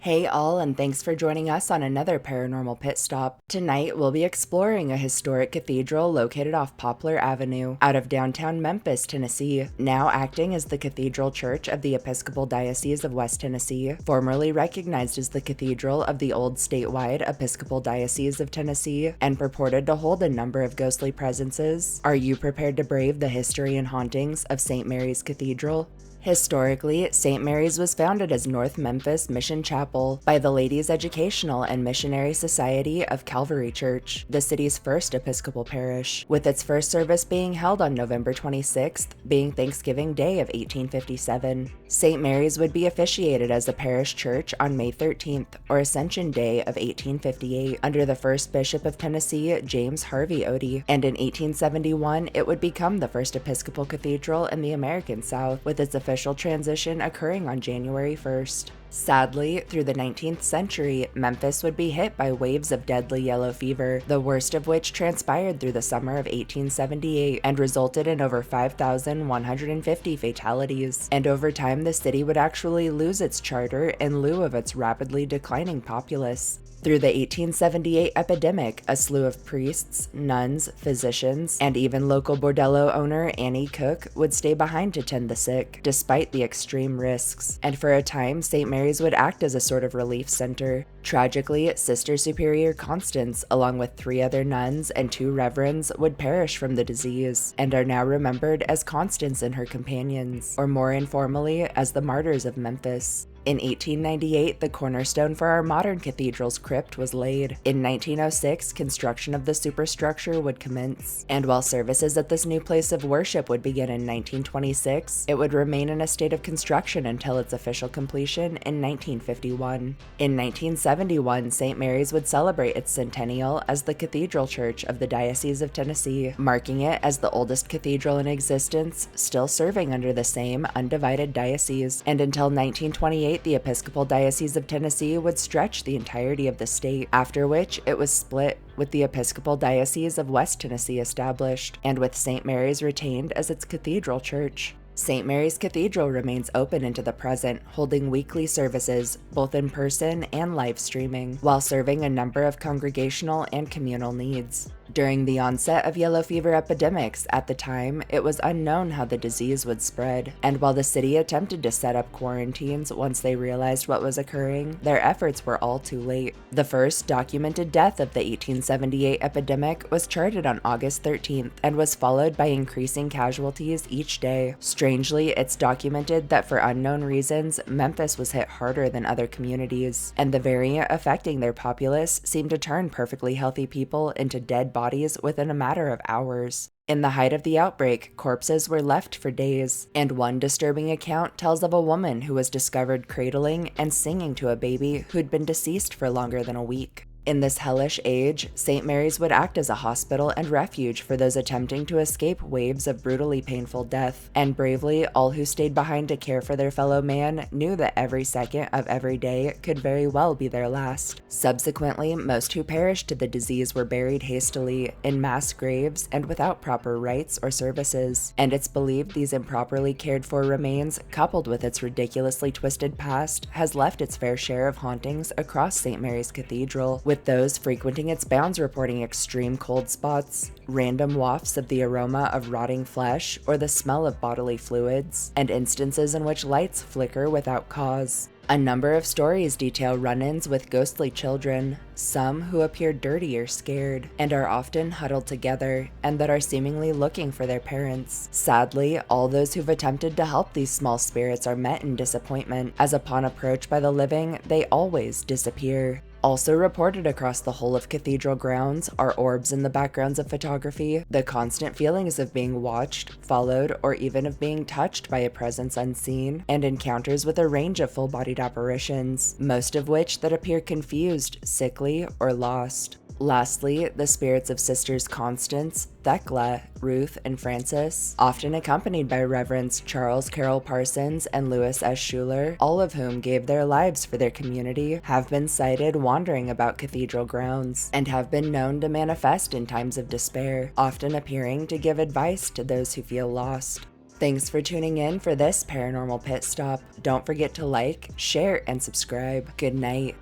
Hey all, and thanks for joining us on another paranormal pit stop. Tonight, we'll be exploring a historic cathedral located off Poplar Avenue, out of downtown Memphis, Tennessee, now acting as the Cathedral Church of the Episcopal Diocese of West Tennessee, formerly recognized as the Cathedral of the old statewide Episcopal Diocese of Tennessee, and purported to hold a number of ghostly presences. Are you prepared to brave the history and hauntings of St. Mary's Cathedral? Historically, St. Mary's was founded as North Memphis Mission Chapel by the Ladies' Educational and Missionary Society of Calvary Church, the city's first Episcopal parish, with its first service being held on November 26th, being Thanksgiving Day of 1857. St. Mary's would be officiated as a parish church on May 13th, or Ascension Day of 1858, under the first Bishop of Tennessee, James Harvey Odie, and in 1871 it would become the first Episcopal cathedral in the American South, with its official transition occurring on January 1st. Sadly, through the 19th century, Memphis would be hit by waves of deadly yellow fever, the worst of which transpired through the summer of 1878 and resulted in over 5,150 fatalities. And over time, the city would actually lose its charter in lieu of its rapidly declining populace. Through the 1878 epidemic, a slew of priests, nuns, physicians, and even local bordello owner Annie Cook would stay behind to tend the sick, despite the extreme risks. And for a time, St. Mary's would act as a sort of relief center. Tragically, Sister Superior Constance, along with 3 other nuns and 2 reverends, would perish from the disease, and are now remembered as Constance and her companions, or more informally, as the Martyrs of Memphis. In 1898, the cornerstone for our modern cathedral's crypt was laid. In 1906, construction of the superstructure would commence, and while services at this new place of worship would begin in 1926, it would remain in a state of construction until its official completion in 1951. In 1971, St. Mary's would celebrate its centennial as the Cathedral Church of the Diocese of Tennessee, marking it as the oldest cathedral in existence, still serving under the same undivided diocese, and until 1928, the Episcopal Diocese of Tennessee would stretch the entirety of the state, after which it was split, with the Episcopal Diocese of West Tennessee established, and with St. Mary's retained as its cathedral church. St. Mary's Cathedral remains open into the present, holding weekly services, both in person and live streaming, while serving a number of congregational and communal needs. During the onset of yellow fever epidemics at the time, it was unknown how the disease would spread, and while the city attempted to set up quarantines once they realized what was occurring, their efforts were all too late. The first documented death of the 1878 epidemic was charted on August 13th and was followed by increasing casualties each day. Strangely, it's documented that for unknown reasons, Memphis was hit harder than other communities, and the variant affecting their populace seemed to turn perfectly healthy people into dead bodies within a matter of hours. In the height of the outbreak, corpses were left for days, and one disturbing account tells of a woman who was discovered cradling and singing to a baby who'd been deceased for longer than a week. In this hellish age, St. Mary's would act as a hospital and refuge for those attempting to escape waves of brutally painful death, and bravely, all who stayed behind to care for their fellow man knew that every second of every day could very well be their last. Subsequently, most who perished to the disease were buried hastily, in mass graves, and without proper rites or services, and it's believed these improperly cared for remains, coupled with its ridiculously twisted past, has left its fair share of hauntings across St. Mary's Cathedral, with those frequenting its bounds reporting extreme cold spots, random wafts of the aroma of rotting flesh or the smell of bodily fluids, and instances in which lights flicker without cause. A number of stories detail run-ins with ghostly children, some who appear dirty or scared, and are often huddled together, and that are seemingly looking for their parents. Sadly, all those who've attempted to help these small spirits are met in disappointment, as upon approach by the living, they always disappear. Also reported across the whole of cathedral grounds are orbs in the backgrounds of photography, the constant feelings of being watched, followed, or even of being touched by a presence unseen, and encounters with a range of full-bodied apparitions, most of which that appear confused, sickly, or lost. Lastly, the spirits of Sisters Constance, Thecla, Ruth, and Frances, often accompanied by Reverends Charles Carroll Parsons and Louis S. Schuler, all of whom gave their lives for their community, have been sighted wandering about cathedral grounds, and have been known to manifest in times of despair, often appearing to give advice to those who feel lost. Thanks for tuning in for this Paranormal Pit Stop. Don't forget to like, share, and subscribe. Good night.